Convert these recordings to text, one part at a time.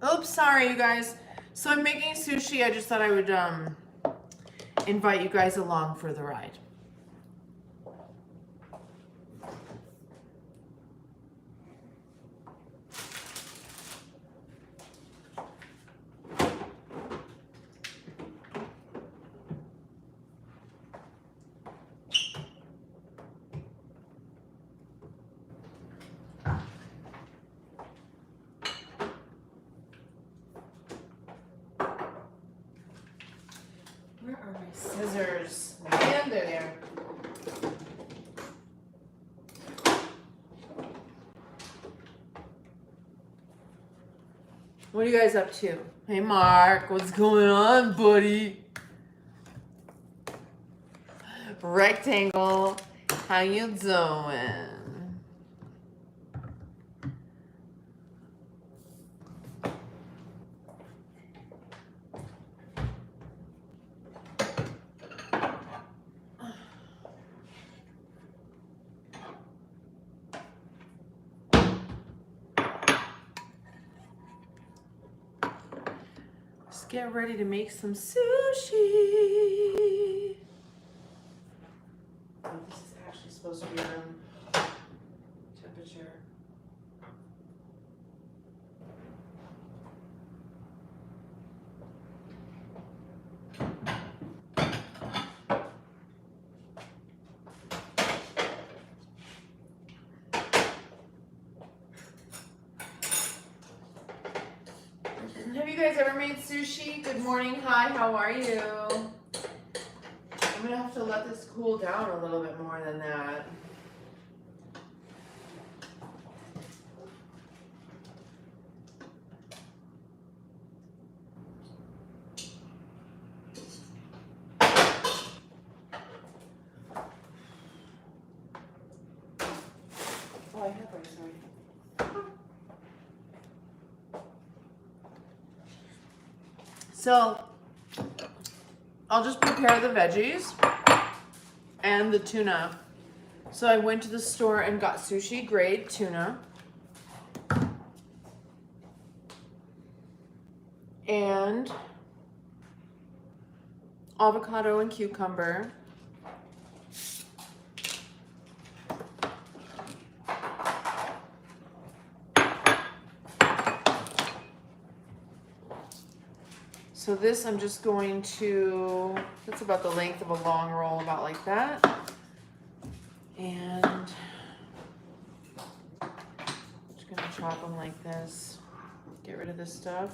Oops, sorry you guys. So I'm making sushi. I just thought I would invite you guys along for the ride. Where are my scissors? And they're there. What are you guys up to? Hey Mark, what's going on, buddy? Rectangle, how you doing? Let's get ready to make some sushi. Oh, this is actually supposed to be room temperature. Have you guys ever made sushi? Good morning, hi, how are you? I'm gonna have to let this cool down a little bit more than that. Oh, I have rice already. So, I'll just prepare the veggies and the tuna. So I went to the store and got sushi grade tuna. And avocado and cucumber. So this I'm just going to, that's about the length of a long roll, about like that. And I'm just gonna chop them like this. Get rid of this stuff.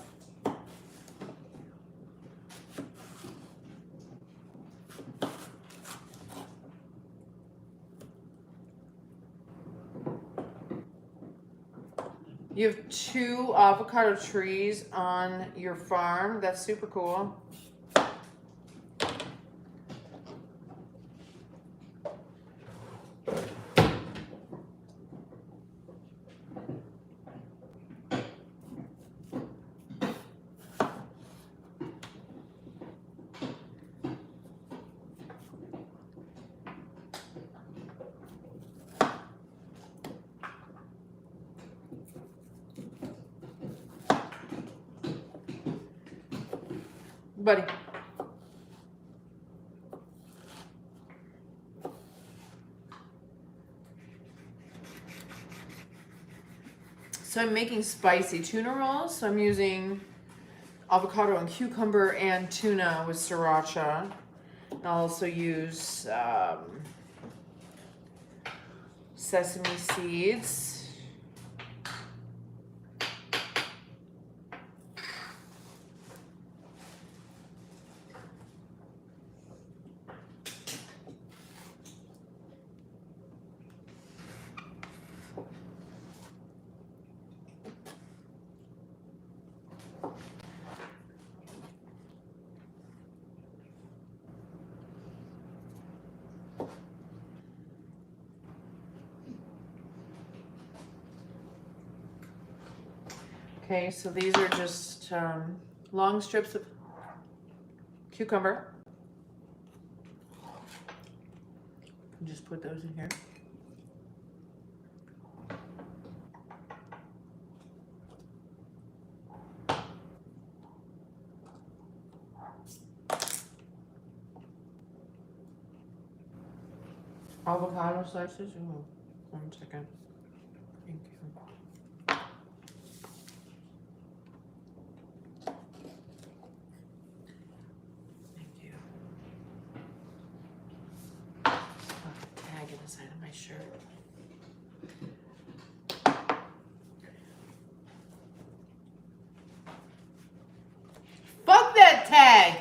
You have 2 avocado trees on your farm. That's super cool. Buddy. So I'm making spicy tuna rolls. So I'm using avocado and cucumber and tuna with sriracha. I'll also use sesame seeds. Okay, so these are just long strips of cucumber. Just put those in here. Avocado slices? Ooh, 1 second. Thank you. Thank you. Oh, a tag in the side of my shirt. Fuck that tag!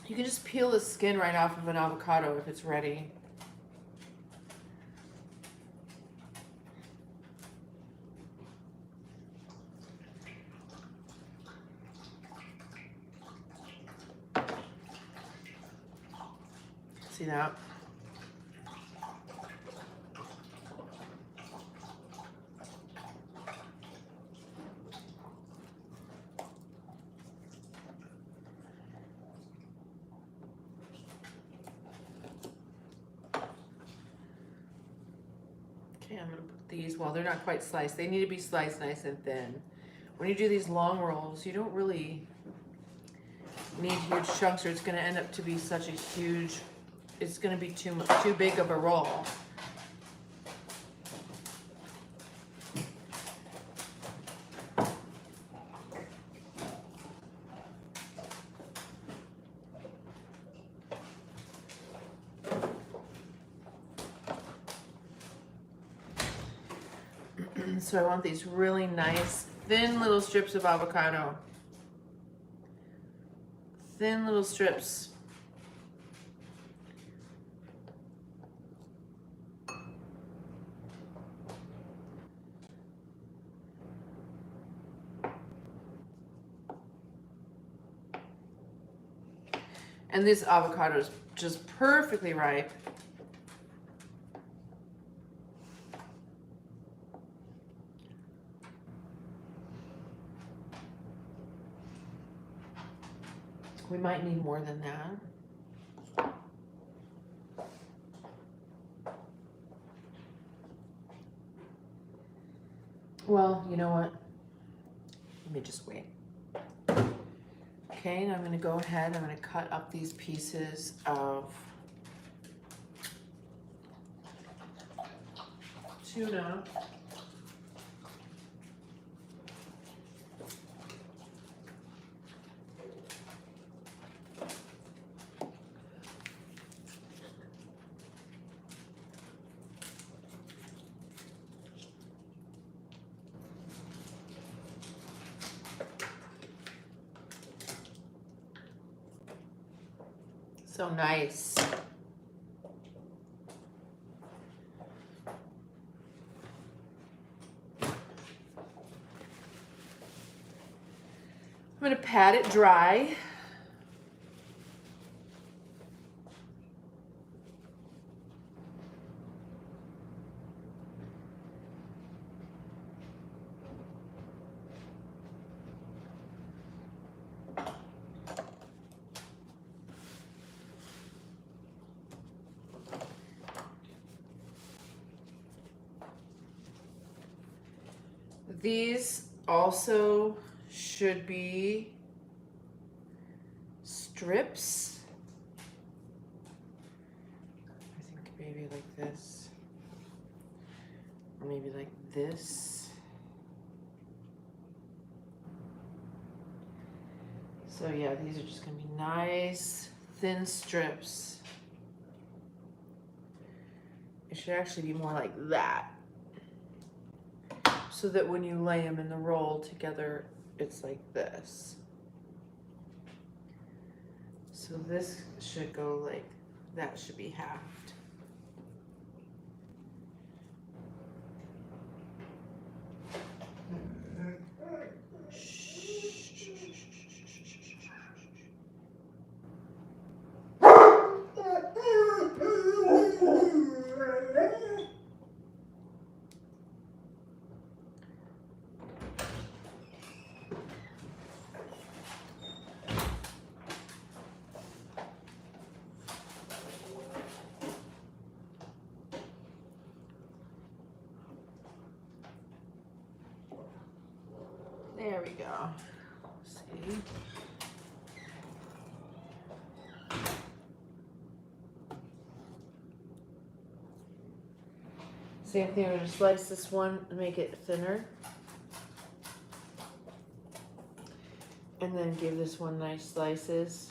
You can just peel the skin right off of an avocado if it's ready. See that? Okay, I'm gonna put these, well, they're not quite sliced. They need to be sliced nice and thin. When you do these long rolls, you don't really need huge chunks or it's gonna end up to be such a huge, it's gonna be too big of a roll. So I want these really nice, thin little strips of avocado. Thin little strips. And this avocado is just perfectly ripe. We might need more than that. Well, you know what? Let me just wait. Okay, and I'm going to go ahead, I'm going to cut up these pieces of tuna. So nice. I'm going to pat it dry. These also should be strips. I think maybe like this, or maybe like this. So yeah, these are just gonna be nice, thin strips. It should actually be more like that, so that when you lay them in the roll together, it's like this. So this should go like, that should be halved. There we go. See? Same thing, we're gonna slice this one and make it thinner. And then give this one nice slices.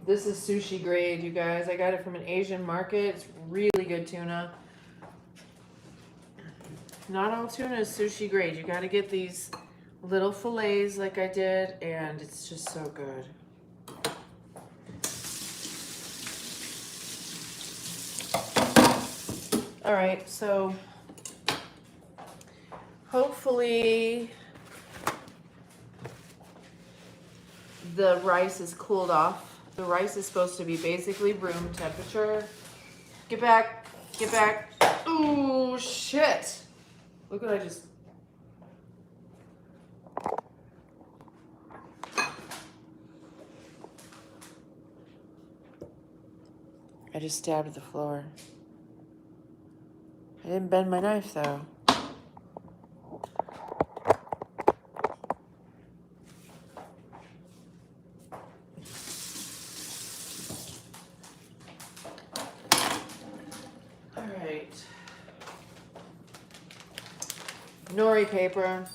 This is sushi grade, you guys. I got it from an Asian market. It's really good tuna. Not all tuna is sushi grade. You gotta get these little fillets like I did, and it's just so good. All right, so hopefully the rice is cooled off. The rice is supposed to be basically room temperature. Get back, get back. Ooh, shit. Look what I just stabbed the floor. I didn't bend my knife though. All right. Nori paper.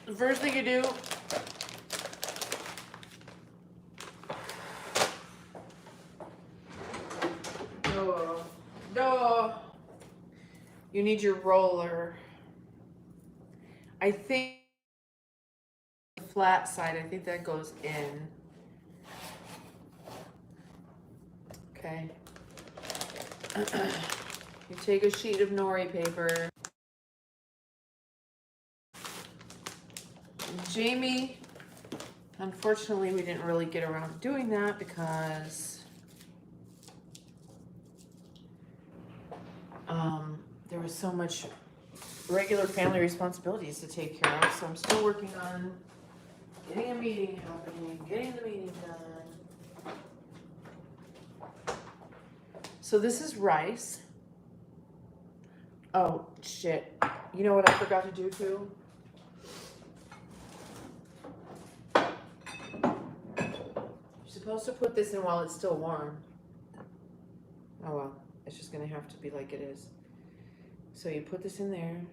The first thing you do you need your roller. I think the flat side, I think that goes in. Okay. You take a sheet of nori paper. Jamie, unfortunately, we didn't really get around to doing that because there was so much regular family responsibilities to take care of. So I'm still working on getting a meeting happening, getting the meeting done. So this is rice. Oh, shit. You know what I forgot to do too? You're supposed to put this in while it's still warm. Oh well, it's just gonna have to be like it is. So you put this in there.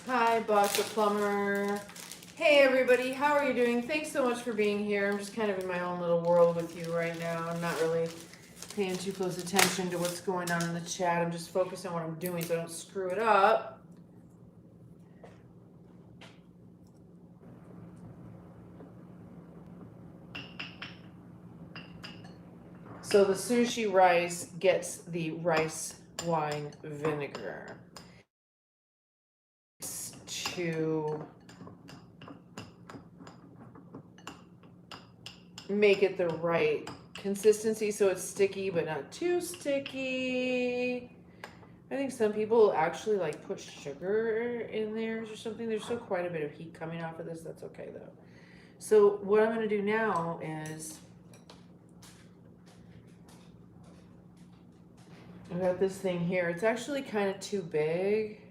Hi, Boss the Plumber. Hey, everybody. How are you doing? Thanks so much for being here. I'm just kind of in my own little world with you right now. I'm not really paying too close attention to what's going on in the chat. I'm just focused on what I'm doing so I don't screw it up. So the sushi rice gets the rice wine vinegar to make it the right consistency so it's sticky but not too sticky. I think some people actually like put sugar in theirs or something. There's still quite a bit of heat coming off of this. That's okay though. So what I'm going to do now is I've got this thing here. It's actually kind of too big.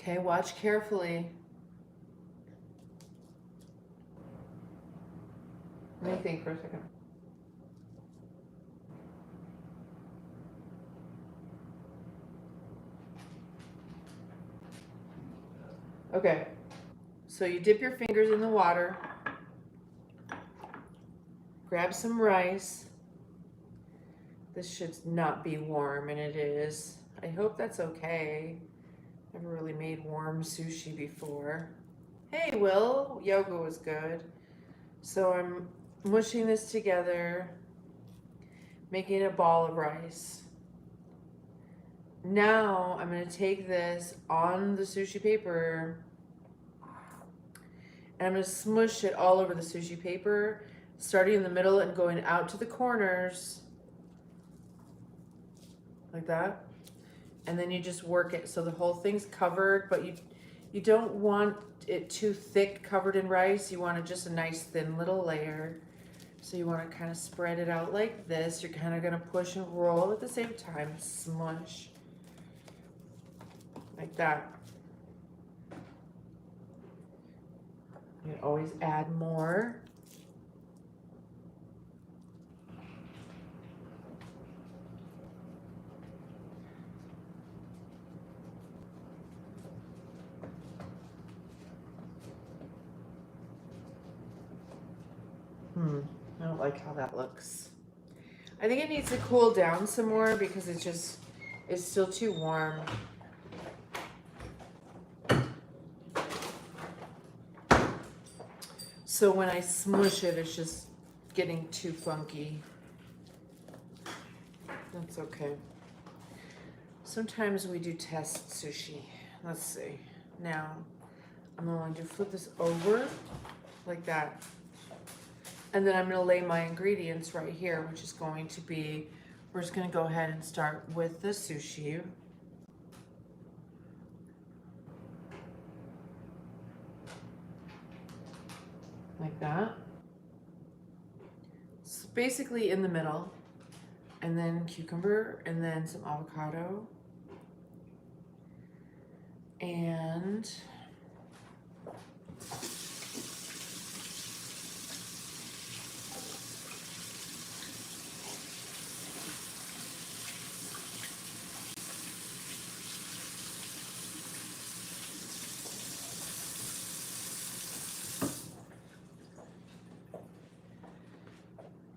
Okay, watch carefully. Let me think for a second. Okay, so you dip your fingers in the water, grab some rice. This should not be warm, and it is. I hope that's okay. Never really made warm sushi before. Hey, Will, yoga was good. So I'm mushing this together, making a ball of rice. Now I'm going to take this on the sushi paper and I'm going to smush it all over the sushi paper, starting in the middle and going out to the corners like that. And then you just work it so the whole thing's covered, but you don't want it too thick covered in rice. You want it just a nice thin little layer. So you want to kind of spread it out like this. You're kind of going to push and roll at the same time. Smush. Like that. You can always add more. I don't like how that looks. I think it needs to cool down some more because it's still too warm. So when I smush it, it's just getting too funky. That's okay. Sometimes we do test sushi. Let's see. Now, I'm going to flip this over like that. And then I'm going to lay my ingredients right here, which is going to be, we're just going to go ahead and start with the sushi. Like that. It's basically in the middle. And then cucumber, and then some avocado. And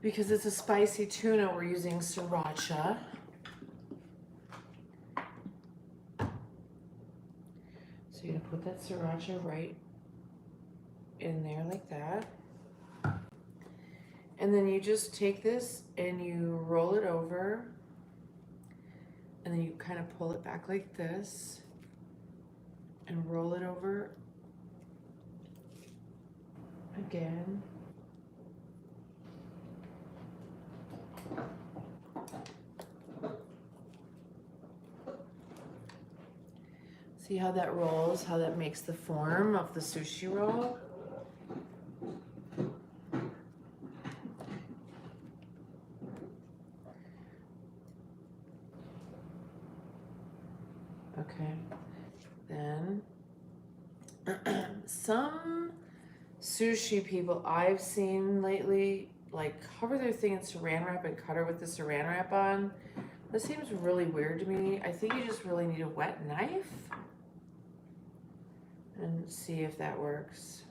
because it's a spicy tuna, we're using sriracha. So you're gonna put that sriracha right in there like that. And then you just take this and you roll it over. And then you kind of pull it back like this. And roll it over again. See how that rolls, how that makes the form of the sushi roll? Okay, then some sushi people I've seen lately like cover their thing in saran wrap and cut her with the saran wrap on. That seems really weird to me. I think you just really need a wet knife and see if that works.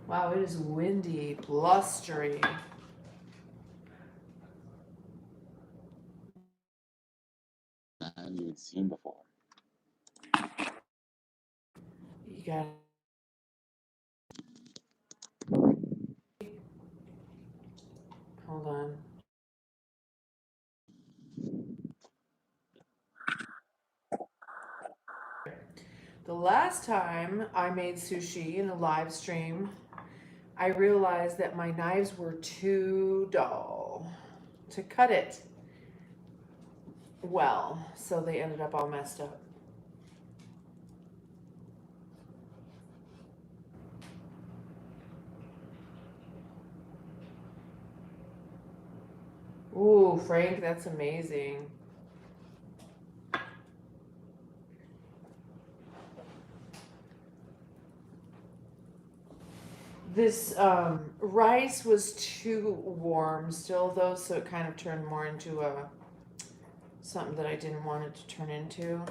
Wow, it is windy, blustery. You've seen before. You got hold on. The last time I made sushi in a live stream, I realized that my knives were too dull to cut it well, so they ended up all messed up. Ooh, Frank, that's amazing. This rice was too warm still though, so it kind of turned more into a something that I didn't want it to turn into.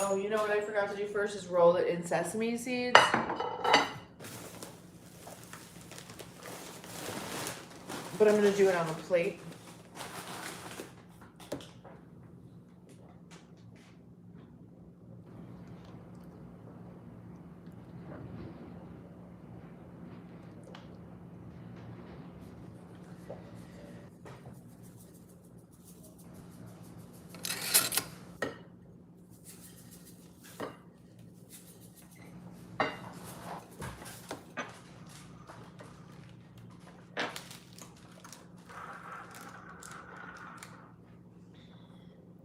Oh, you know what I forgot to do first is roll it in sesame seeds. But I'm going to do it on a plate.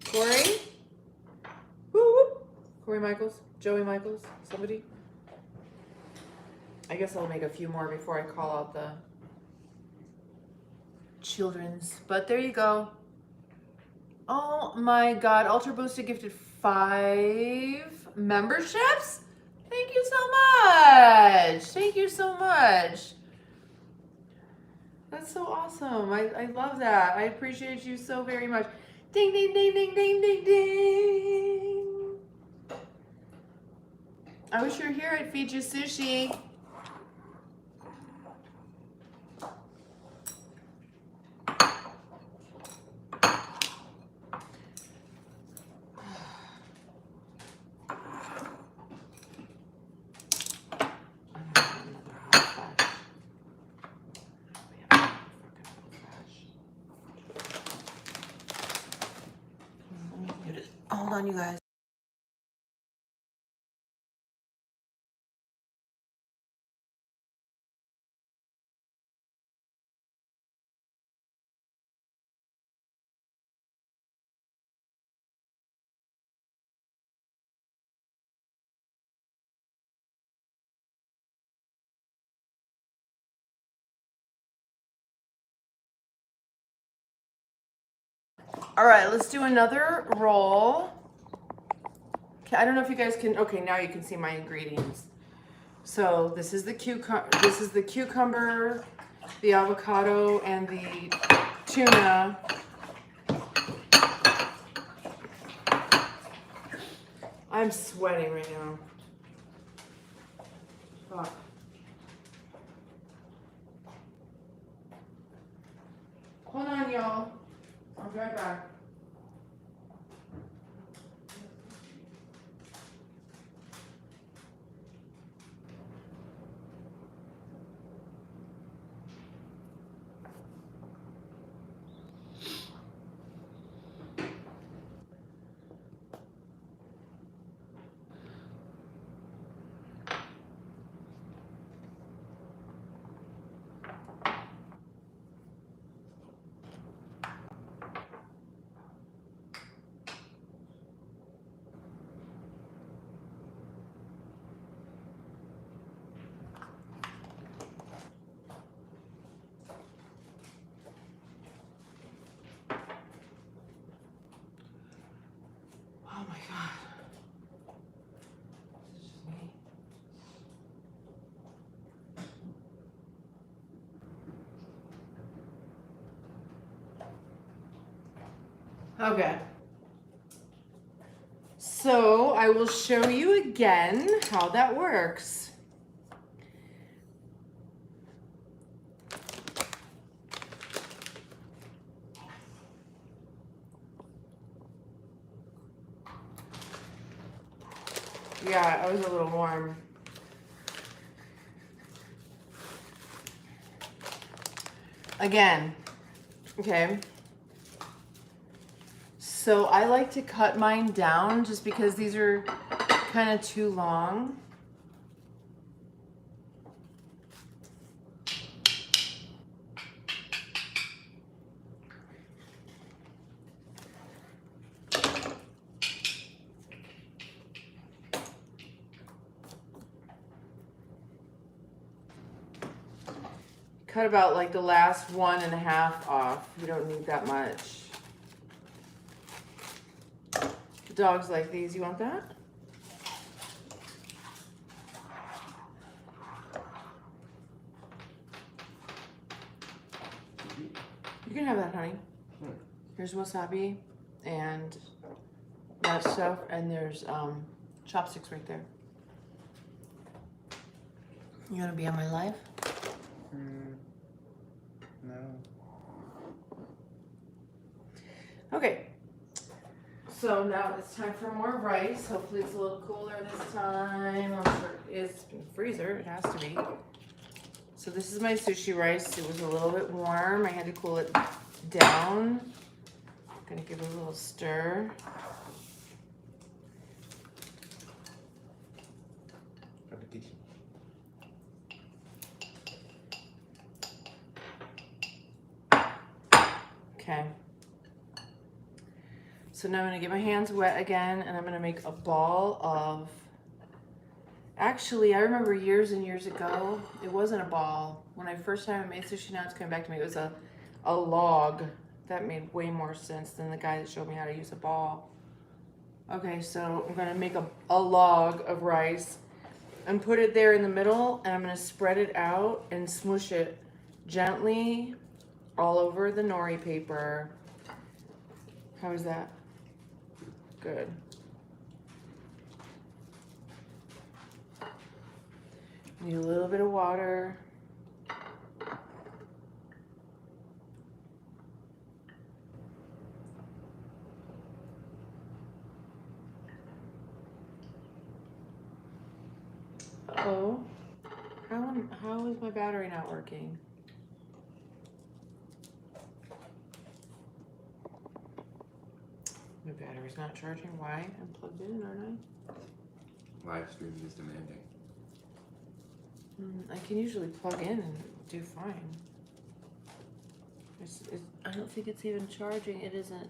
Corey? Woo woo. Corey Michaels? Joey Michaels? Somebody? I guess I'll make a few more before I call out the children's. But there you go. Oh my God. Ultra Boosted gifted 5 memberships? Thank you so much. Thank you so much. That's so awesome. I love that. I appreciate you so very much. Ding, ding, ding, ding, ding, ding, ding. I wish you were here. I'd feed you sushi. Hold on, you guys. All right, let's do another roll. Okay, I don't know if you guys can. Okay, now you can see my ingredients. So this is the cucumber, the avocado, and the tuna. I'm sweating right now. Fuck. Hold on, y'all. I'll be right back. Oh my God. This is just me. Okay. So I will show you again how that works. Yeah, I was a little warm. Again, okay. So I like to cut mine down just because these are kind of too long. cut about like the last 1.5 off. You don't need that much. The dogs like these. You want that? You can have that, honey. Here's wasabi and that stuff, and there's chopsticks right there. You want to be on my live? No. Okay. So now it's time for more rice. Hopefully it's a little cooler this time. I'm sure it's in the freezer. It has to be. So this is my sushi rice. It was a little bit warm. I had to cool it down. I'm gonna give it a little stir. Okay. So now I'm gonna get my hands wet again, and I'm gonna make a ball of, actually, I remember years and years ago, it wasn't a ball. When I first time I made sushi, now it's coming back to me, it was a log. That made way more sense than the guy that showed me how to use a ball. Okay, so I'm gonna make a log of rice and put it there in the middle, and I'm gonna spread it out and smoosh it gently all over the nori paper. How is that? Good. Need a little bit of water. Uh-oh. How is my battery not working? My battery's not charging. Why? I'm plugged in, aren't I? Live streaming is demanding. I can usually plug in and do fine. I don't think it's even charging. It isn't.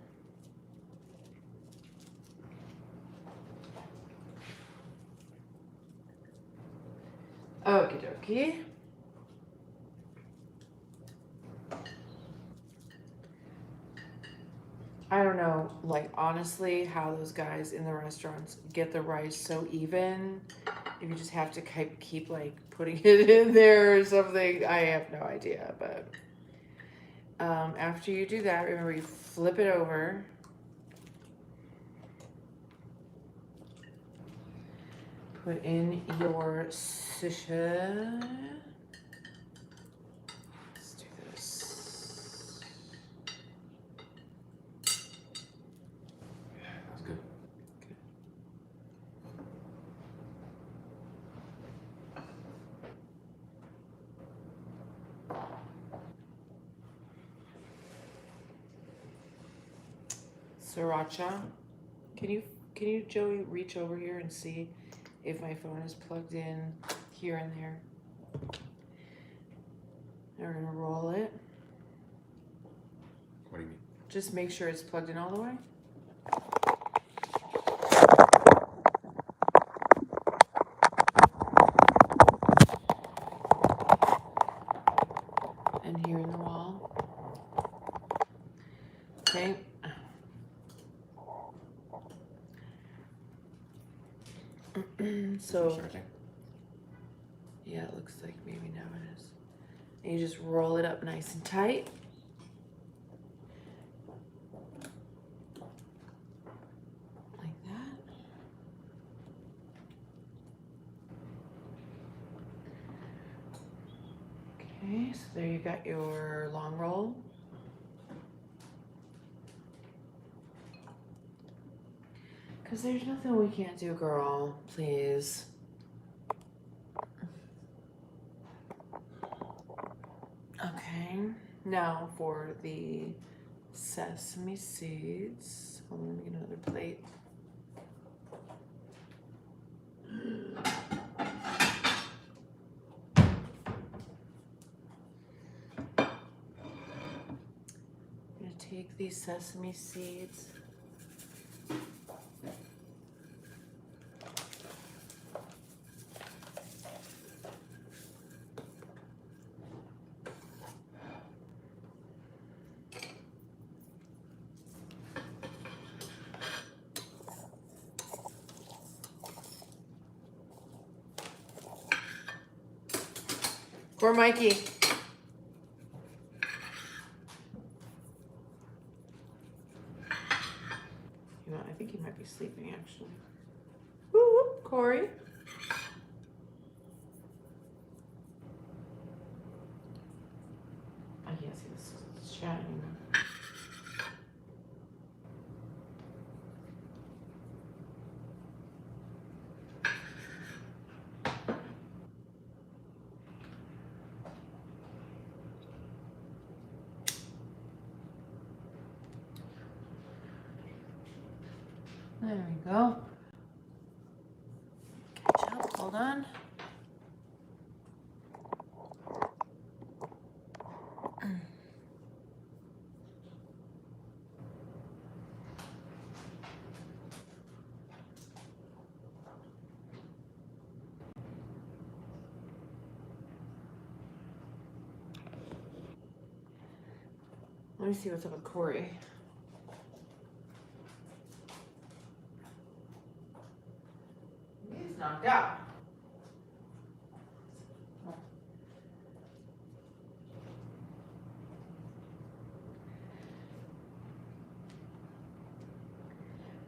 Okie dokie. I don't know, like, honestly, how those guys in the restaurants get the rice so even. If you just have to keep like, putting it in there or something. I have no idea, but after you do that, remember you flip it over. Put in your sushi. Let's do this. That's good. Sriracha. Can you, Joey, reach over here and see if my phone is plugged in here and there? And we're gonna roll it. What do you mean? Just make sure it's plugged in all the way. And here in the wall. Okay. So, Charging? yeah, it looks like maybe now it is. And you just roll it up nice and tight. Like that. Okay, so there you got your long roll. Because there's nothing we can't do, girl. Please. Okay. Now for the sesame seeds. Hold on, let me get another plate. I'm going to take these sesame seeds. For Mikey. You know, I think he might be sleeping actually. Woo woo, Corey. I can't see this chatting. There we go. Catch up, hold on. Let me see what's up with Corey. He's knocked out.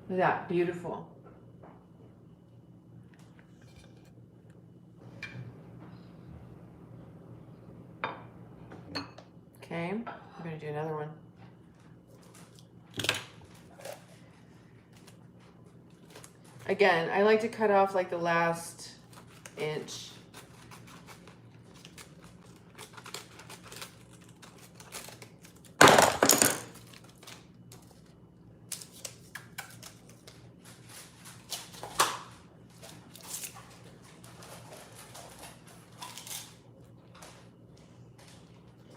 Look at that, beautiful. Okay, I'm gonna do another one. Again, I like to cut off like the last inch.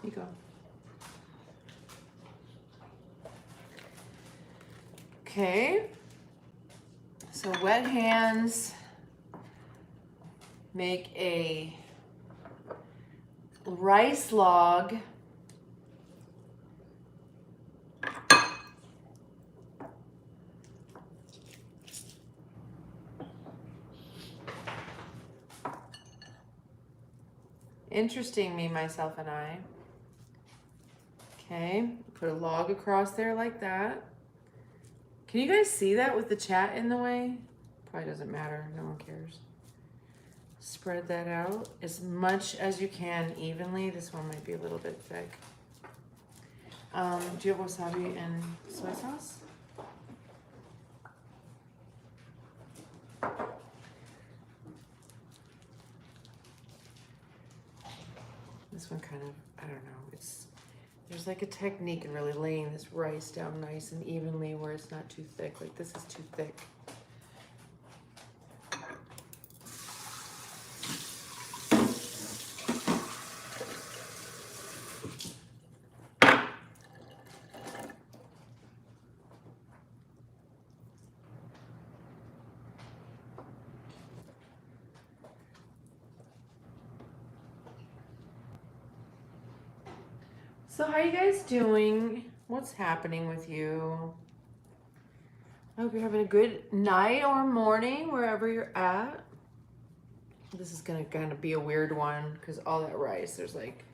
Here you go. Okay. So wet hands make a rice log. Interesting, me, myself, and I. Okay, put a log across there like that. Can you guys see that with the chat in the way? Probably doesn't matter, no one cares. Spread that out as much as you can evenly. This one might be a little bit thick. Do you have wasabi and soy sauce? This one kind of, I don't know, there's like a technique in really laying this rice down nice and evenly where it's not too thick. Like this is too thick. So how are you guys doing? What's happening with you? I hope you're having a good night or morning wherever you're at. This is gonna kind of be a weird one because all that rice, there's like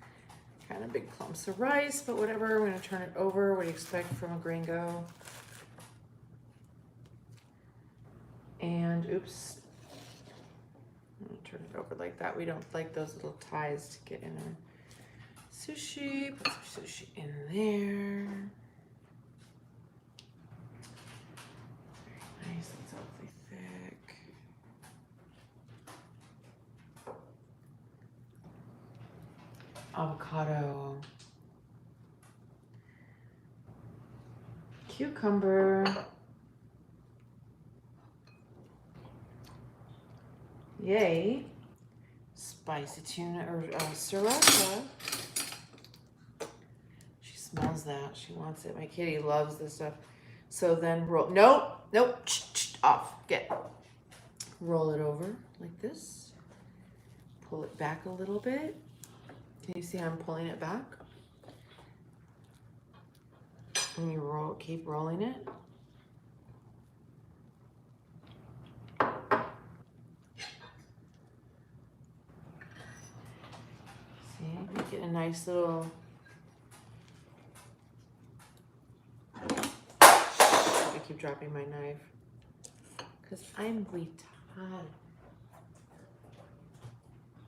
kind of big clumps of rice, but whatever. I'm gonna turn it over. What do you expect from a gringo? And oops, I'm gonna turn it over like that. We don't like those little ties to get in there. Sushi, put some sushi in there. Very nice, that's awfully thick. Avocado. Cucumber. Yay. Spicy tuna or sriracha. Smells that. She wants it. My kitty loves this stuff. So then roll. Nope. Nope. Off. Get. Roll it over like this. Pull it back a little bit. Can you see how I'm pulling it back? And you roll. Keep rolling it. nice little... I keep dropping my knife because I'm retarded.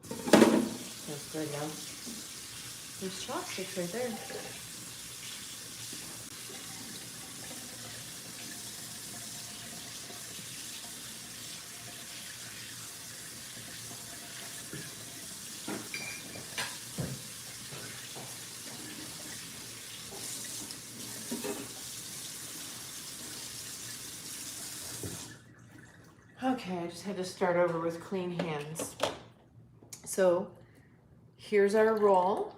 That's good, yeah. There's chopsticks right there. Okay, I just had to start over with clean hands. So here's our roll.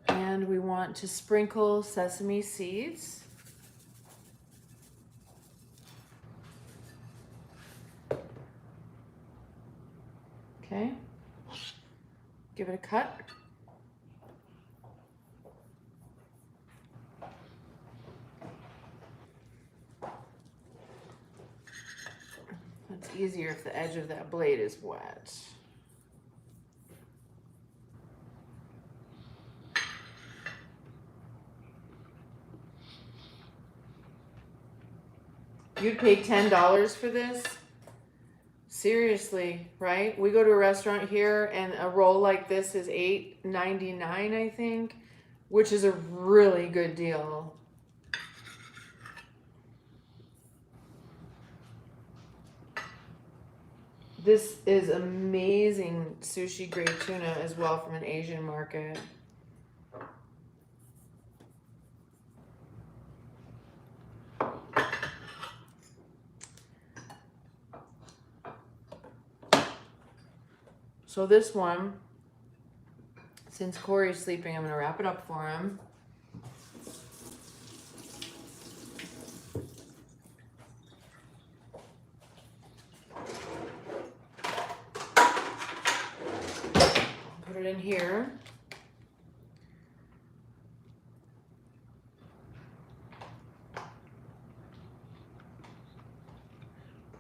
And we want to sprinkle sesame seeds. Okay, give it a cut. It's easier if the edge of that blade is wet. You'd pay $10 for this? Seriously, right? We go to a restaurant here and a roll like this is $8.99, I think, which is a really good deal. This is amazing sushi grade tuna as well from an Asian market. So this one, since Corey's sleeping, I'm going to wrap it up for him. Put it in here.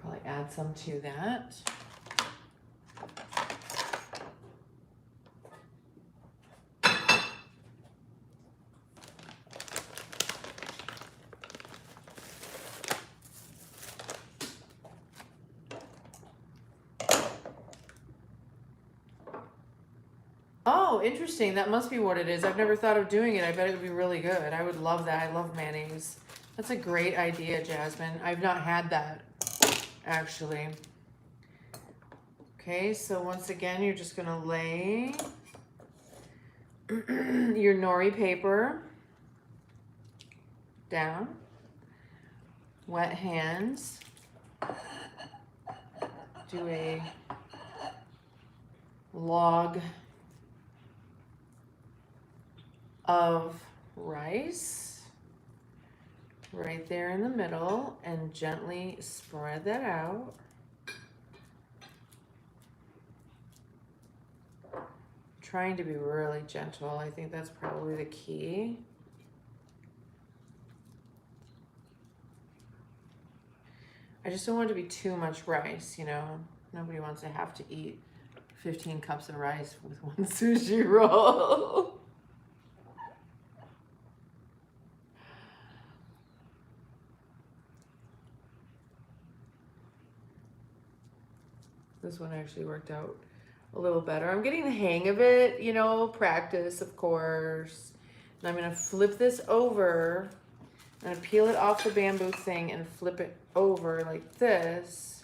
Probably add some to that. Oh, interesting. That must be what it is. I've never thought of doing it. I bet it would be really good. I would love that. I love mayonnaise. That's a great idea, Jasmine. I've not had that, actually. Okay, so once again, you're just going to lay your nori paper down. Wet hands. Do a log of rice right there in the middle and gently spread that out. Trying to be really gentle. I think that's probably the key. I just don't want it to be too much rice, you know. Nobody wants to have to eat 15 cups of rice with one sushi roll. This one actually worked out a little better. I'm getting the hang of it, you know, practice, of course. And I'm gonna flip this over. I'm gonna peel it off the bamboo thing and flip it over like this.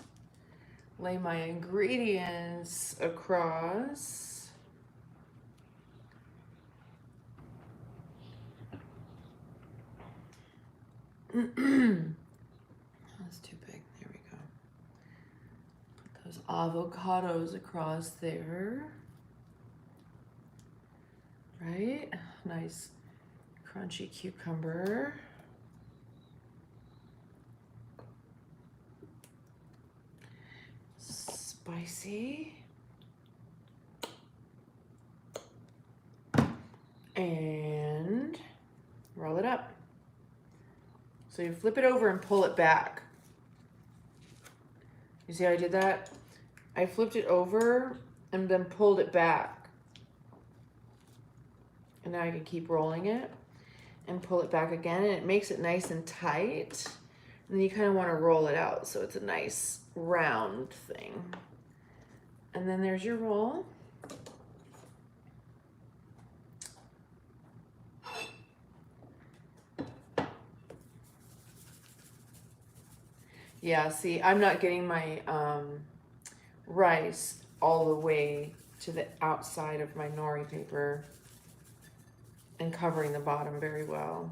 Lay my ingredients across. That's too big. There we go. Put those avocados across there. Right? Nice crunchy cucumber. Spicy. And roll it up. So you flip it over and pull it back. You You see how I did that? I flipped it over and then pulled it back. And now I can keep rolling it and pull it back again, and it makes it nice and tight. And then you kind of want to roll it out so it's a nice round thing. And then there's your roll. Yeah, see, I'm not getting my rice all the way to the outside of my nori paper and covering the bottom very well.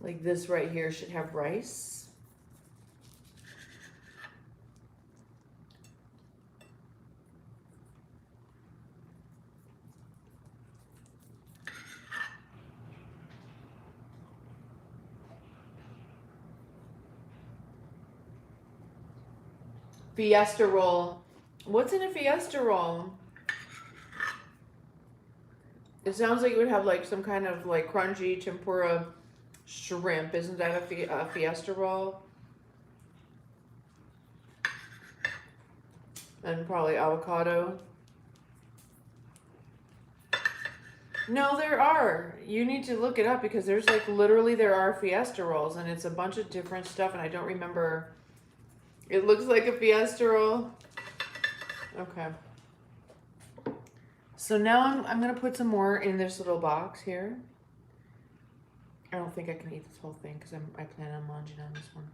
Like this right here should have rice. Fiesta roll. What's in a fiesta roll? It sounds like it would have like some kind of like crunchy tempura shrimp. Isn't that a fiesta roll? And probably avocado. No, there are. You need to look it up because there's like literally there are fiesta rolls and it's a bunch of different stuff and I don't remember. It looks like a fiesta roll. Okay. So now I'm going to put some more in this little box here. I don't think I can eat this whole thing because I plan on munching on this one.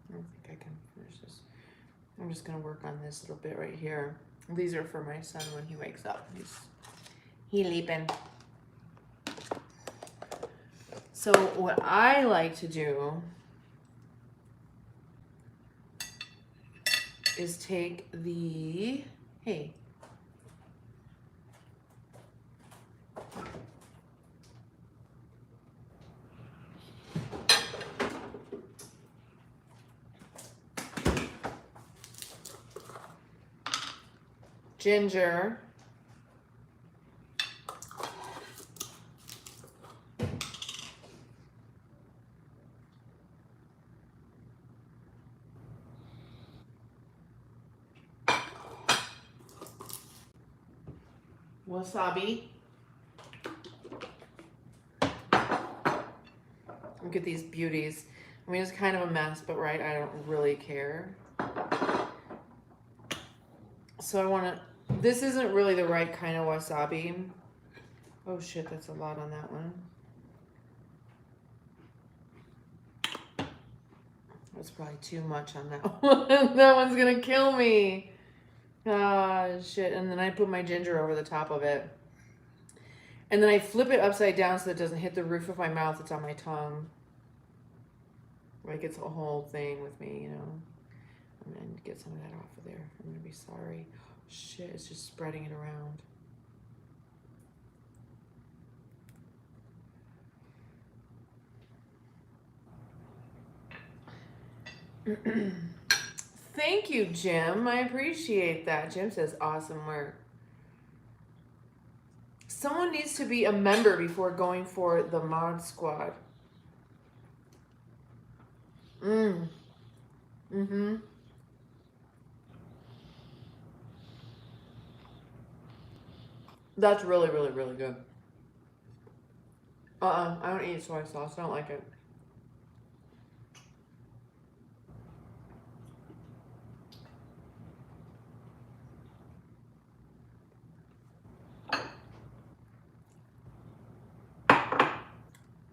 I don't think I can finish this. I'm just going to work on this little bit right here. These are for my son when he wakes up. He's leaping. So what I like to do is take the, hey, ginger, wasabi. Look at these beauties. I mean, it's kind of a mess, but right, I don't really care. So I want to, this isn't really the right kind of wasabi. Oh shit, that's a lot on that one. That's probably too much on that one. That one's gonna kill me. Ah, shit. And then I put my ginger over the top of it. And then I flip it upside down so it doesn't hit the roof of my mouth. It's on my tongue. Like it's a whole thing with me, you know. I'm gonna get some of that off of there. I'm gonna be sorry. Shit, it's just spreading it around. Thank you, Jim. I appreciate that. Jim says awesome work. Someone needs to be a member before going for the mod squad. Mm-hmm. That's really, really, really good. I don't eat soy sauce. I don't like it.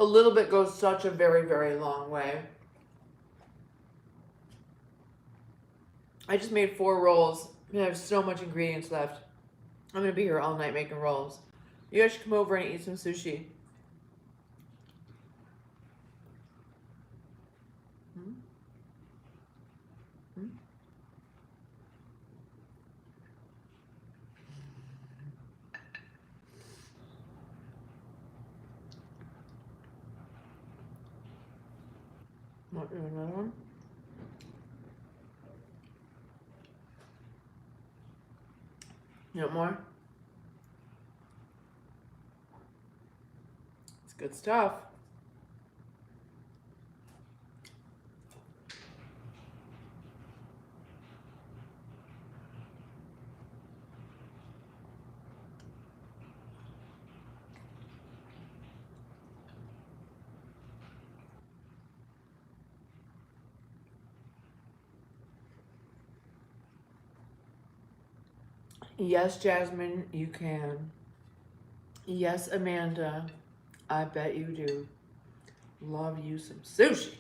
A little bit goes such a very, very long way. I just made 4 rolls and I have so much ingredients left. I'm gonna be here all night making rolls. You guys should come over and eat some sushi. Want another one? You want more? It's good stuff. Yes, Jasmine, you can. Yes, Amanda, I bet you do. Love you some sushi.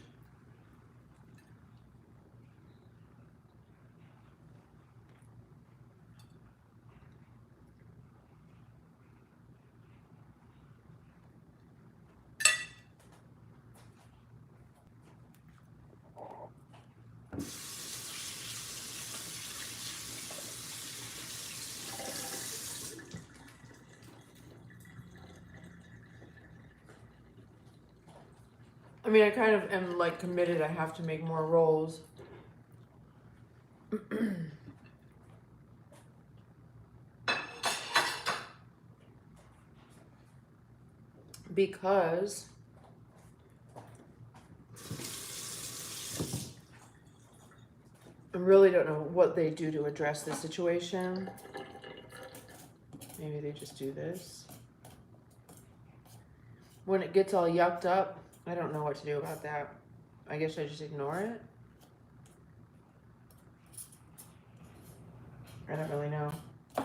I mean, I kind of am like committed. I have to make more rolls. Because I really don't know what they do to address this situation. Maybe they just do this. When it gets all yucked up, I don't know what to do about that. I guess I just ignore it. I don't really know. I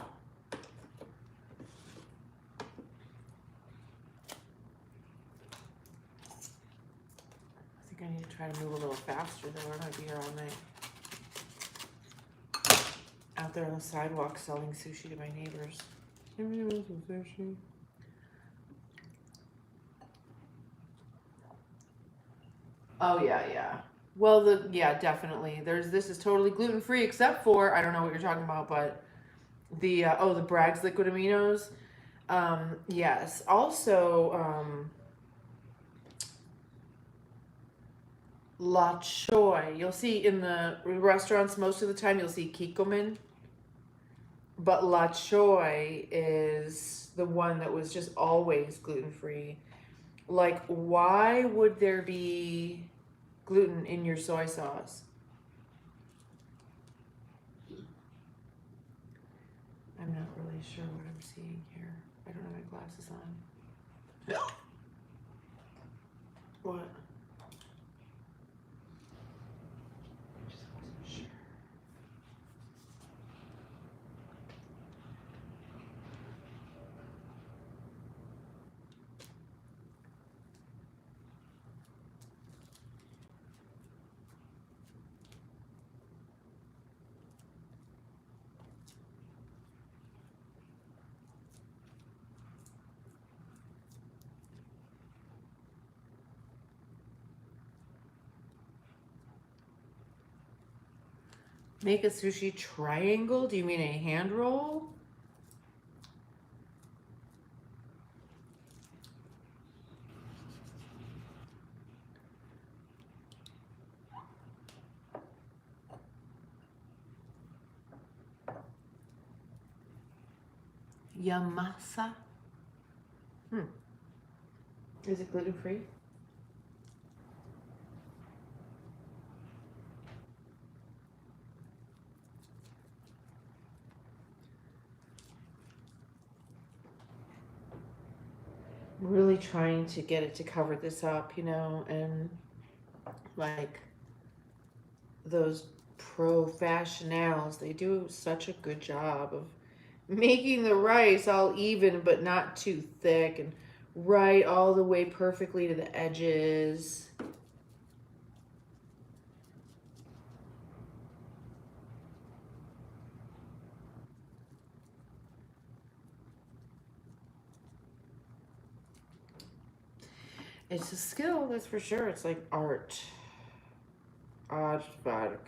think I need to try to move a little faster though. I might be here all night. Out there on the sidewalk selling sushi to my neighbors. Anybody want some sushi? Oh yeah. Well, yeah, definitely. This is totally gluten free except for I don't know what you're talking about, but the the Bragg's liquid aminos. Yes. Also, la choy. You'll see in the restaurants most of the time you'll see kikoman, but la choy is the one that was just always gluten free. Like, why would there be gluten in your soy sauce? I'm not really sure what I'm seeing here. I don't have my glasses on. What? I just wasn't sure. Make a sushi triangle? Do you mean a hand roll? Yamasa? Is it gluten free? Really trying to get it to cover this up, and like those professionals, they do such a good job of making the rice all even but not too thick and right all the way perfectly to the edges. It's a skill, that's for sure. It's like art. Aardvark.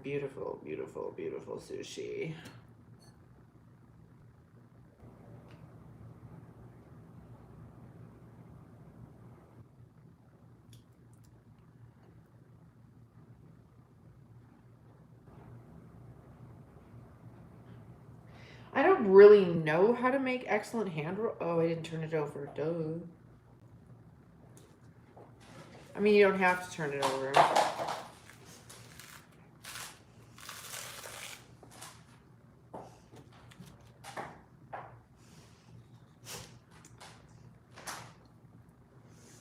Beautiful, beautiful, beautiful sushi. I don't really know how to make excellent hand roll. Oh, I didn't turn it over. Duh. I mean, you don't have to turn it over.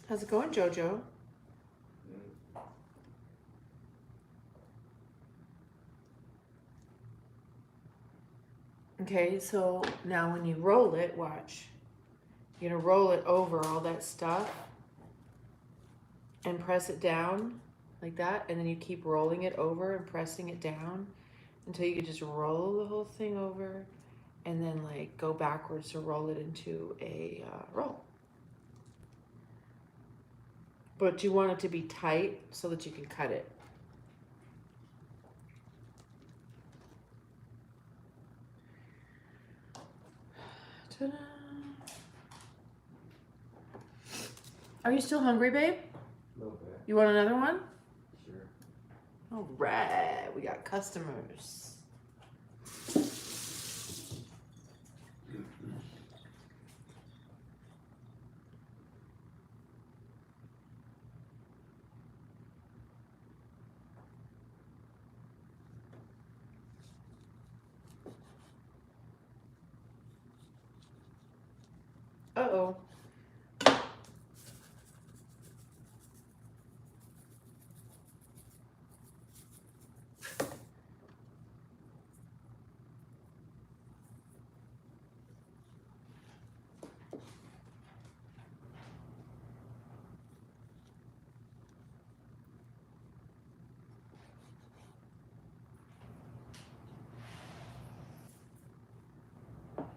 How's it going, Jojo? Okay, so now when you roll it, watch. You're gonna roll it over all that stuff and press it down like that, and then you keep rolling it over and pressing it down until you can just roll the whole thing over and then like go backwards to roll it into a roll. But you want it to be tight so that you can cut it. Ta-da. Are you still hungry, babe? A little bit. You want another one? Sure. All right, we got customers. Uh-oh.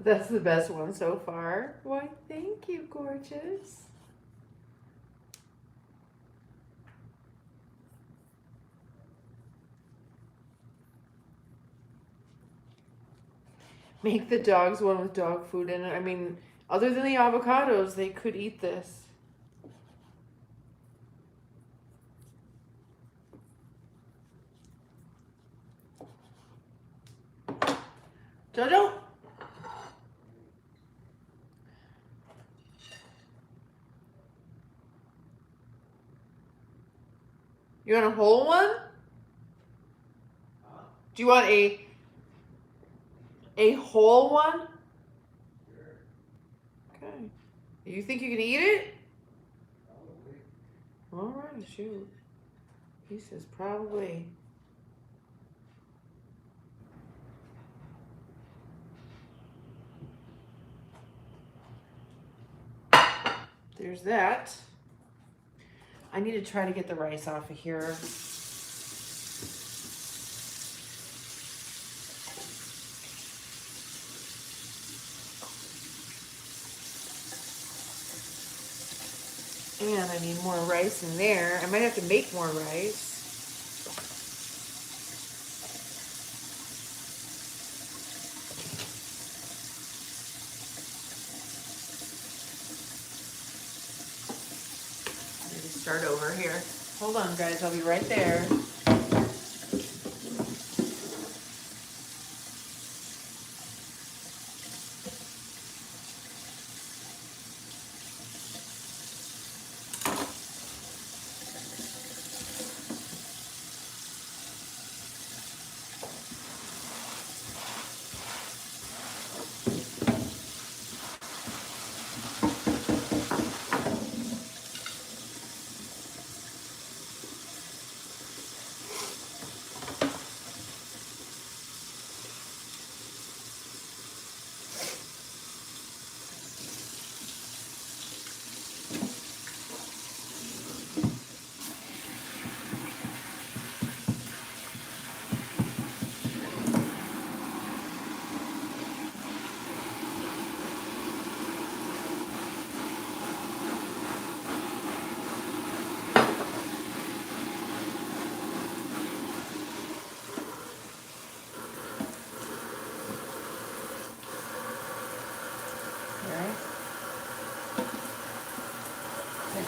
That's the best one so far. Why, thank you, gorgeous. Make the dogs one with dog food in it. I mean, other than the avocados, they could eat this. Jojo? You want a whole one? Do you want a whole one? Sure. Okay. You think you can eat it? Probably. All right, shoot. He says probably. There's that. I need to try to get the rice off of here. And I need more rice in there. I might have to make more rice. Maybe start over here. Hold on, guys. I'll be right there.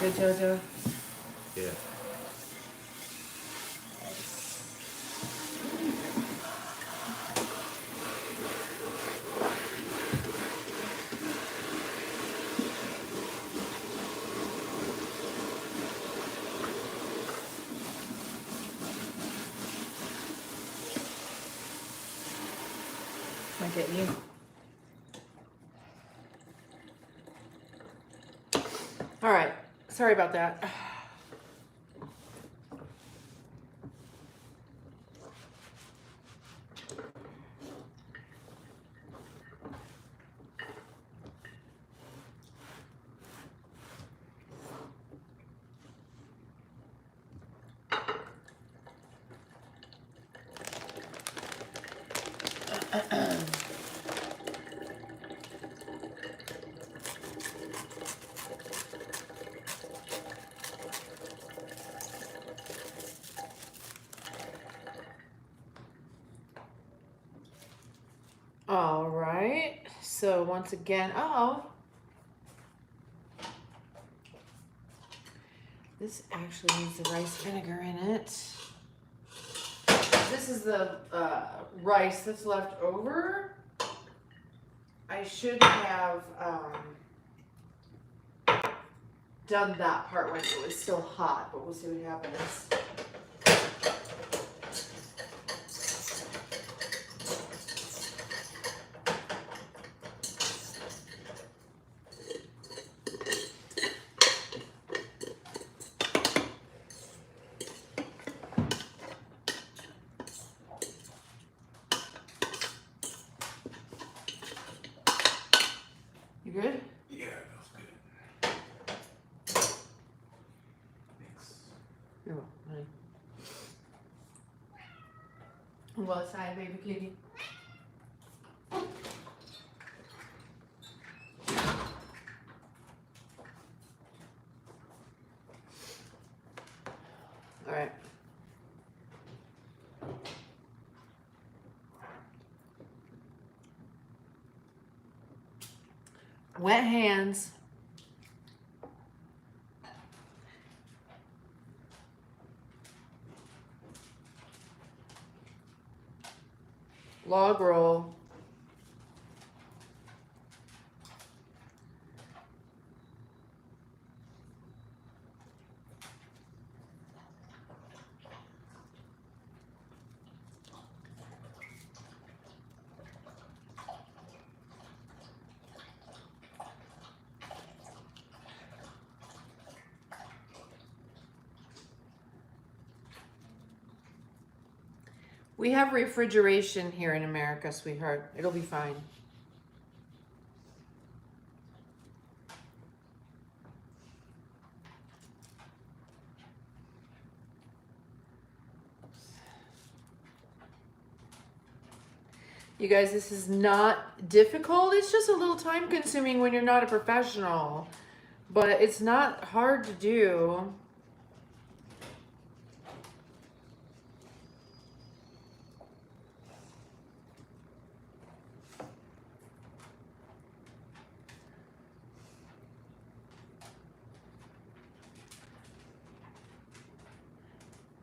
Good, Jojo? Yeah. Might get you. All right. Sorry about that. All right, so once again, oh, this actually needs the rice vinegar in it. This is the rice that's left over. I should have done that part when it was still hot, but we'll see what happens. You good? Yeah, that was good. Thanks. You're welcome, honey. Well, side, baby kitty. All right. Wet hands. Log roll. We have refrigeration here in America, sweetheart. It'll be fine. You guys, this is not difficult. It's just a little time consuming when you're not a professional, but it's not hard to do.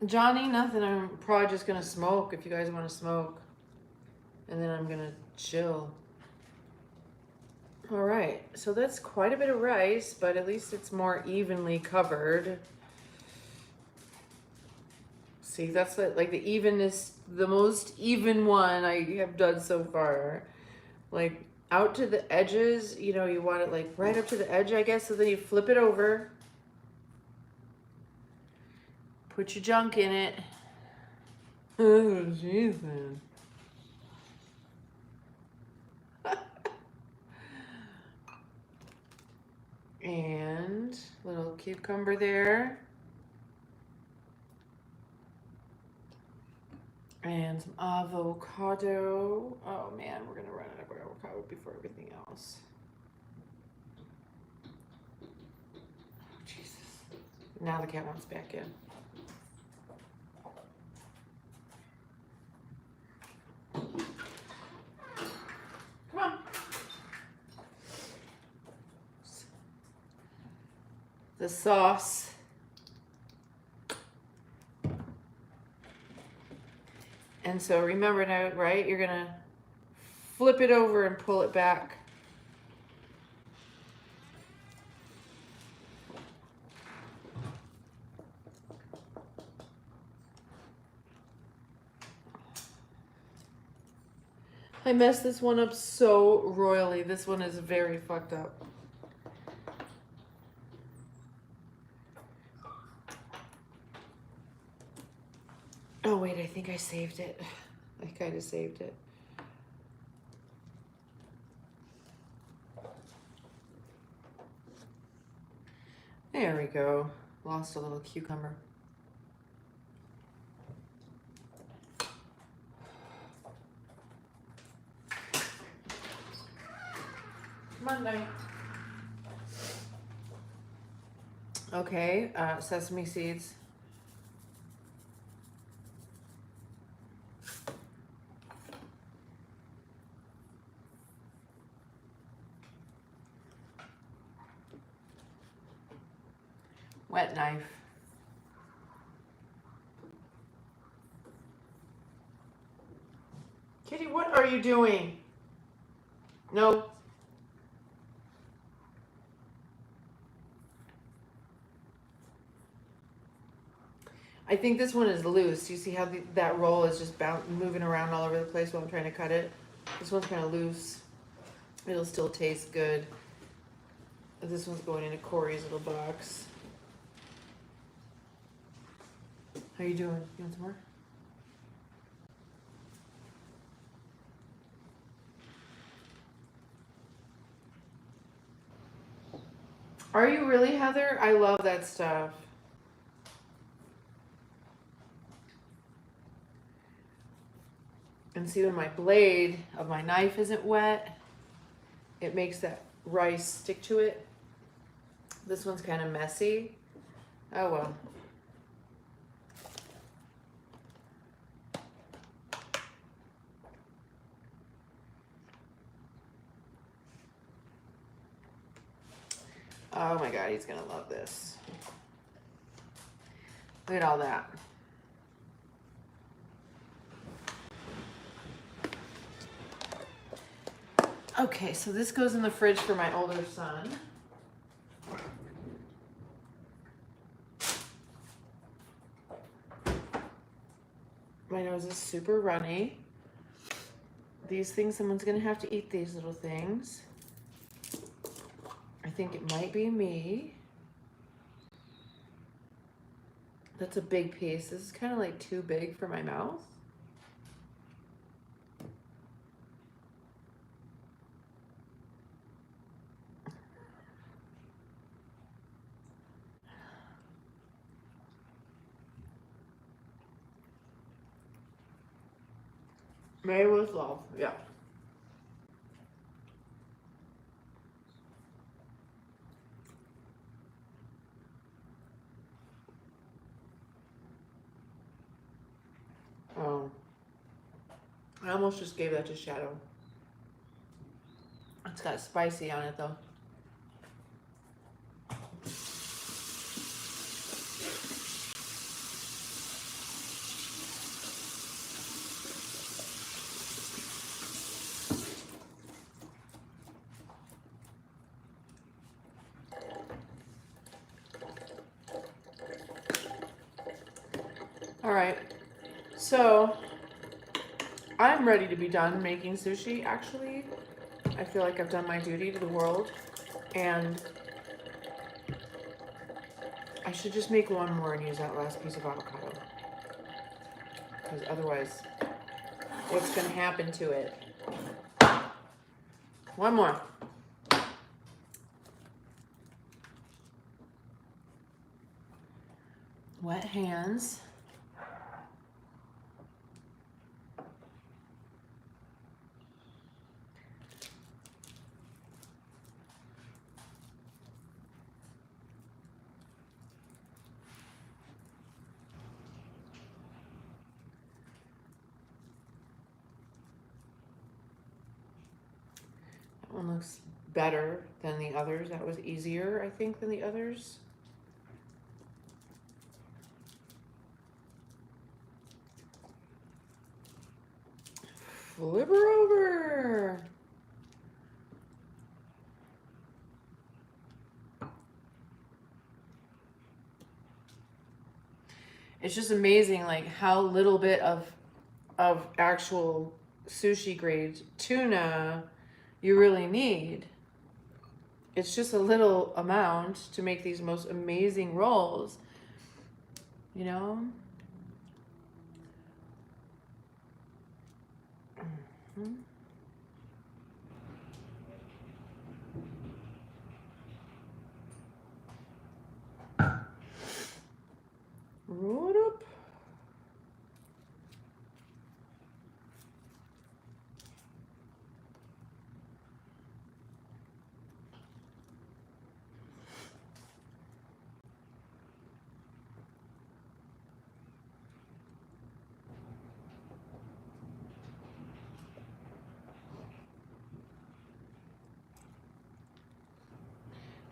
Johnny, nothing. I'm probably just gonna smoke if you guys want to smoke. And then I'm gonna chill. All right, so that's quite a bit of rice, but at least it's more evenly covered. See, that's like the evenness, the most even one I have done so far. Like out to the edges, you know, you want it like right up to the edge, I guess, so then you flip it over. Put your junk in it. Oh, jeez, man. And little cucumber there. And some avocado. Oh man, we're gonna run out of avocado before everything else. Oh, Jesus. Now the cat wants back in. Come on. The sauce. And so remember now, right? You're gonna flip it over and pull it back. I messed this one up so royally. This one is very fucked up. Oh wait, I think I saved it. I kind of saved it. There we go. Lost a little cucumber. Monday. Okay, sesame seeds. Wet knife. Kitty, what are you doing? No. I think this one is loose. You see how that roll is just moving around all over the place while I'm trying to cut it? This one's kind of loose. It'll still taste good. This one's going into Corey's little box. How you doing? You want some more? Are you really, Heather? I love that stuff. And see, when my blade of my knife isn't wet, it makes that rice stick to it. This one's kind of messy. Oh well. Oh my God, he's gonna love this. Look at all that. Okay, so this goes in the fridge for my older son. My nose is super runny. These things, someone's gonna have to eat these little things. I think it might be me. That's a big piece. This is kind of like too big for my mouth. Made with love, yeah. Oh, I almost just gave that to Shadow. It's got spicy on it though. All right, so I'm ready to be done making sushi. Actually, I feel like I've done my duty to the world, and I should just make one more and use that last piece of avocado, because otherwise, what's gonna happen to it? One more. Wet hands. That one looks better than the others. That was easier, I think, than the others. Flip her over. It's just amazing, like how little bit of actual sushi grade tuna you really need. It's just a little amount to make these most amazing rolls, you know? Mm-hmm. Roll it up.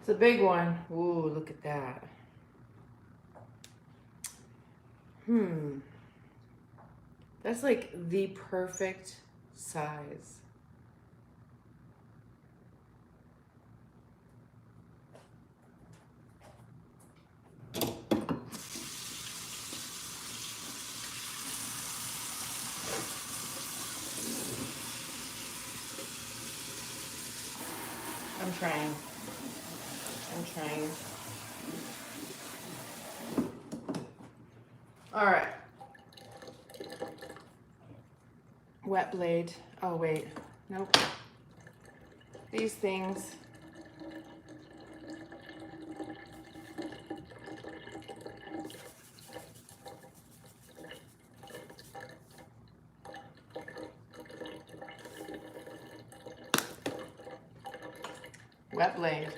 It's a big one. Ooh, look at that. That's like the perfect size. I'm trying. All right. Wet blade. Oh, wait. Nope. These things. Wet blade.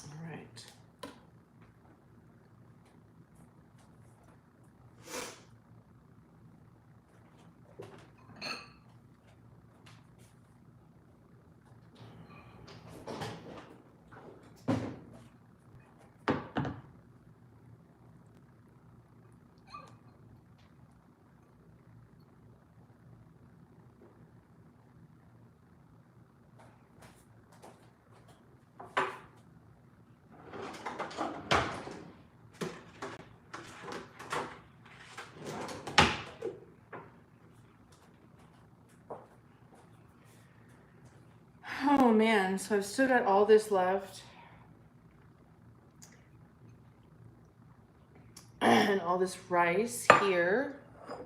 All right. Oh man, so I've still got all this left. And all this rice here. Can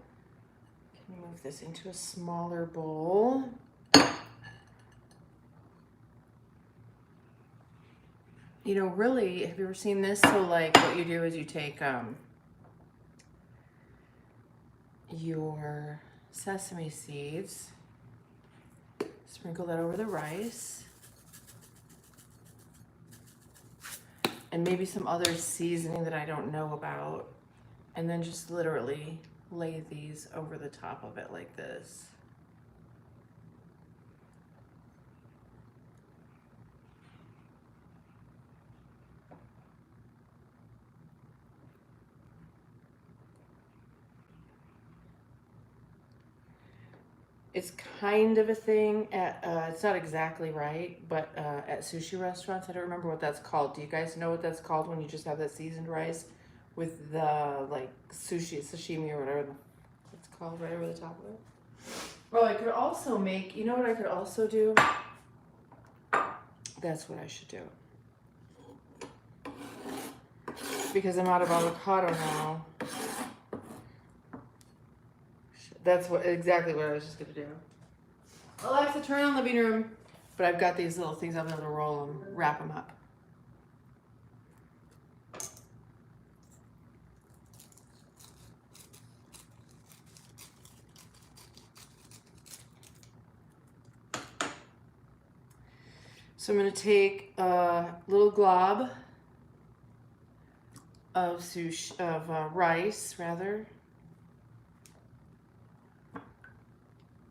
move this into a smaller bowl. You know, really, have you ever seen this? So like what you do is you take your sesame seeds, sprinkle that over the rice, and maybe some other seasoning that I don't know about, and then just literally lay these over the top of it like this. It's kind of a thing at, it's not exactly right, but at sushi restaurants, I don't remember what that's called. Do you guys know what that's called when you just have that seasoned rice with the like sashimi or whatever it's called right over the top of it? Well, I could also make, you know what I could also do? That's what I should do. Because I'm out of avocado now. That's exactly what I was just gonna do. Alexa, turn on living room. But I've got these little things, I'll be able to roll them, wrap them up. So I'm gonna take a little glob of rice, rather.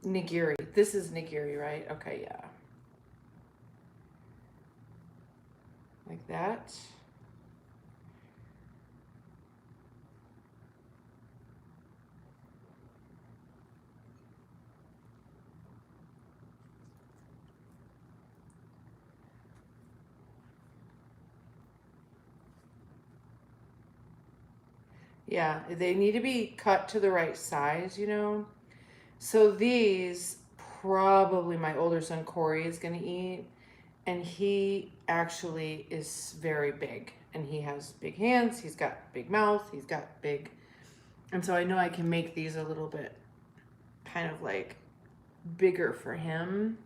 Nigiri. This is nigiri, right? Okay, yeah. Like that. Yeah, they need to be cut to the right size, you know. So these probably my older son Corey is gonna eat, and he actually is very big, and he has big hands. He's got big mouth. He's got big, and so I know I can make these a little bit kind of like bigger for him.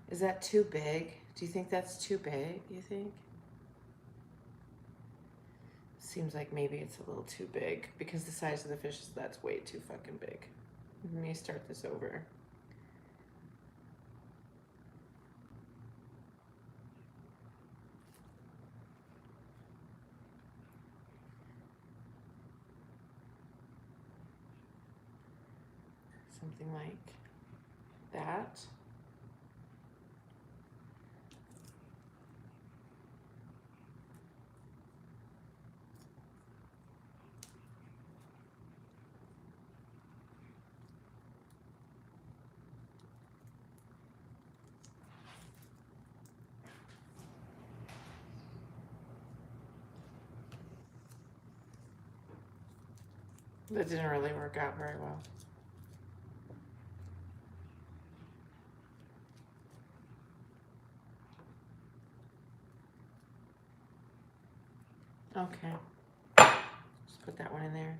Is that too big? Do you think that's too big, you think? Seems like maybe it's a little too big because the size of the fish is that's way too fucking big. Let me start this over. Something like that. That didn't really work out very well. Okay. Just put that one in there.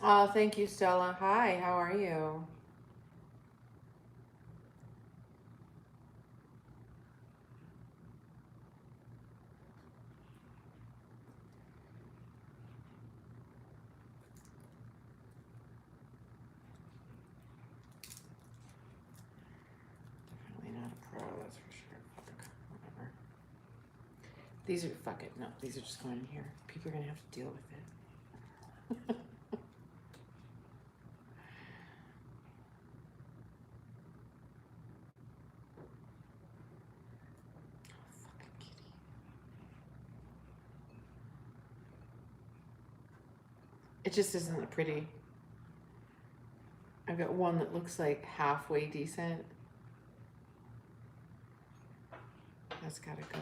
Oh, thank you, Stella. Hi, how are you? Definitely not a pro, that's for sure. Fuck, whatever. These are, fuck it, no, these are just going in here. People are gonna have to deal with it. Fucking kitty. It just isn't pretty. I've got one that looks like halfway decent. That's gotta go.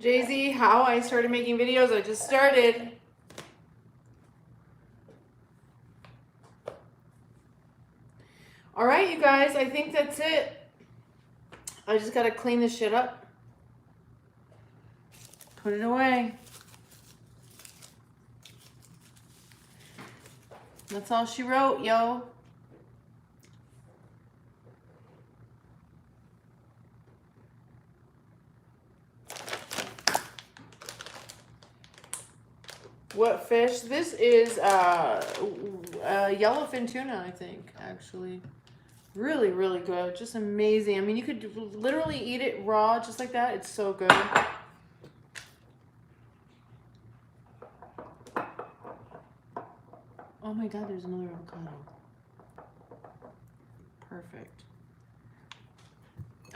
Jay-Z, how I started making videos, I just started. All right, you guys, I think that's it. I just gotta clean this shit up. Put it away. That's all she wrote, yo. What fish? This is yellowfin tuna, I think, actually. Really, really good. Just amazing. I mean, you could literally eat it raw just like that. It's so good. Oh my God, there's another avocado. Perfect.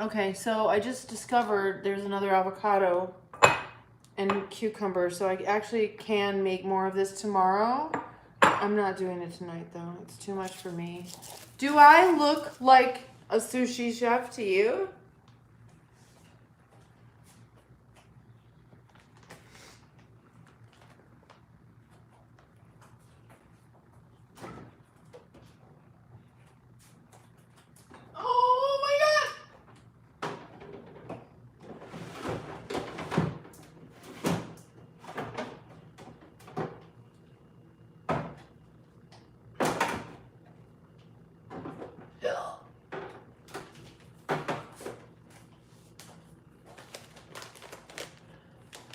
Okay, so I just discovered there's another avocado and cucumber, so I actually can make more of this tomorrow. I'm not doing it tonight though. It's too much for me. Do I look like a sushi chef to you? Oh my God!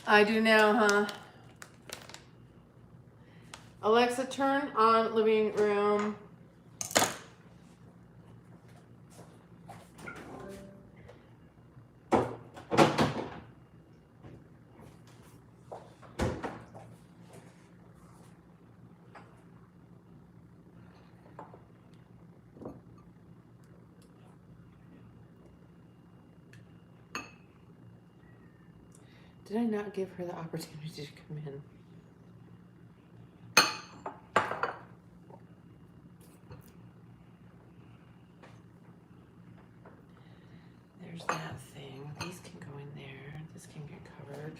I do now, huh? Alexa, turn on living room. Did I not give her the opportunity to come in? There's that thing. These can go in there. This can get covered.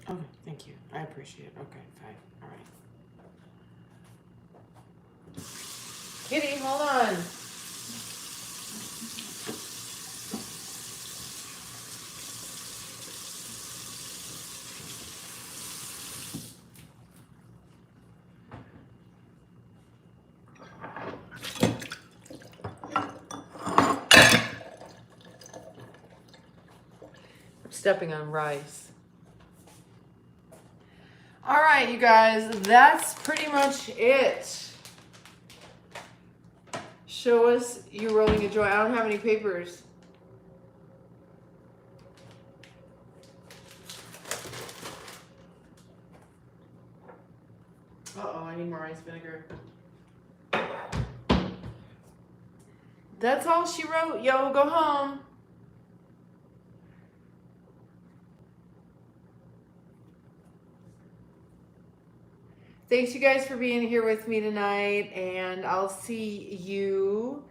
Okay, thank you. I appreciate it. Okay, fine. All right. Kitty, hold on. I'm stepping on rice. All right, you guys, that's pretty much it. Show us you rolling a joint. I don't have any papers. Uh-oh, I need more rice vinegar. That's all she wrote. Yo, go home. Thanks, you guys, for being here with me tonight, and I'll see you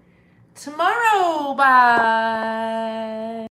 tomorrow. Bye.